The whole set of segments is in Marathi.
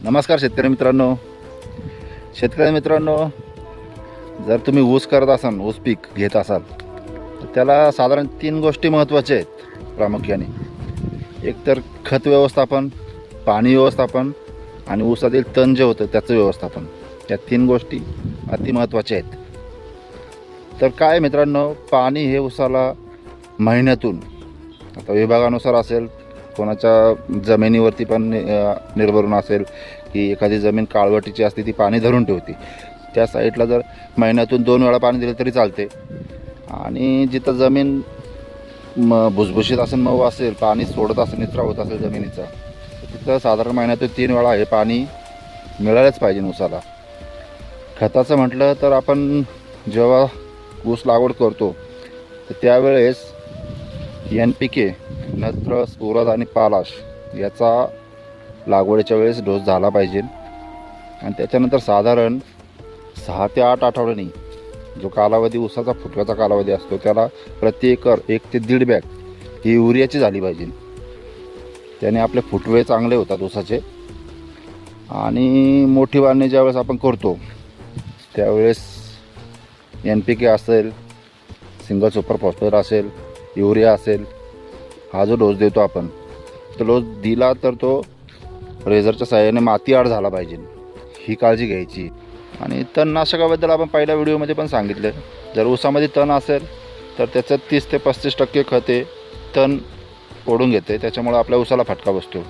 नमस्कार शेतकरी मित्रांनो, जर तुम्ही ऊस करत असाल, ऊस पीक घेत असाल तर त्याला साधारण 3 गोष्टी महत्त्वाच्या आहेत प्रामुख्याने. एक तर खत व्यवस्थापन, पाणी व्यवस्थापन आणि ऊसातील तण जे होतं त्याचं व्यवस्थापन. या 3 गोष्टी अति महत्त्वाच्या आहेत. तर काय मित्रांनो, पाणी हे ऊसाला महिन्यातून, आता विभागानुसार असेल, कोणाच्या जमिनीवरती पण निर्भरून असेल की एखादी जमीन काळवटीची असते ती पाणी धरून ठेवते, त्या साईडला जर महिन्यातून 2 वेळा पाणी दिलं तरी चालते. आणि जिथं जमीन भुसभुशीत असेल, मऊ असेल, पाणी सोडत असेल, निचरा होत असेल जमिनीचा, तिथं साधारण महिन्यातून 3 वेळा हे पाणी मिळालंच पाहिजे ऊसाला. खताचं म्हटलं तर आपण जेव्हा ऊस लागवड करतो तर त्यावेळेस NPK, नत्र, स्फुरद आणि पालाश याचा लागवडीच्या वेळेस डोस झाला पाहिजे. आणि त्याच्यानंतर साधारण 6 ते 8 आठवड्यांनी जो कालावधी ऊसाचा फुटव्याचा कालावधी असतो त्याला प्रति एकर 1 ते 1.5 बॅग ही युरियाची झाली पाहिजे. त्याने आपले फुटवे चांगले होतात ऊसाचे. आणि मोठी बांधणी ज्यावेळेस आपण करतो त्यावेळेस NPK असेल, सिंगल सुपर फॉस्फेट असेल, युरिया असेल, हा जो डोस देतो आपण, तो डोस दिला तर तो रेझरच्या साहाय्याने माती आड झाला पाहिजे, ही काळजी घ्यायची. आणि तणनाशकाबद्दल आपण पहिल्या व्हिडिओमध्ये पण सांगितलं. जर ऊसामध्ये तण असेल तर त्याच्यात 30 ते 35% खते तण ओढून घेते, त्याच्यामुळे आपल्या ऊसाला फटका बसतो.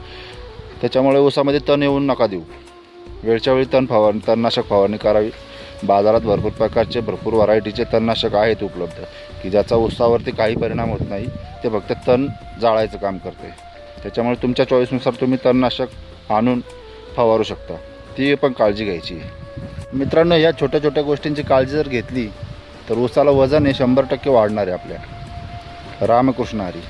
त्याच्यामुळे ऊसामध्ये तण येऊन नका देऊ. वेळच्या वेळी तणनाशक फवारणी करावी. बाजारात भरपूर प्रकारचे, भरपूर व्हरायटीचे तणनाशक आहेत उपलब्ध की ज्याचा ऊसावरती काही परिणाम होत नाही, ते फक्त तण जाळायचं काम करते. त्याच्यामुळे तुमच्या चॉईसनुसार तुम्ही तणनाशक आणून फवारू शकता, ती पण काळजी घ्यायची. मित्रांनो, या छोट्या छोट्या गोष्टींची काळजी जर घेतली तर ऊसाला वजन हे 100% वाढणार आहे आपल्या. रामकृष्ण हरी.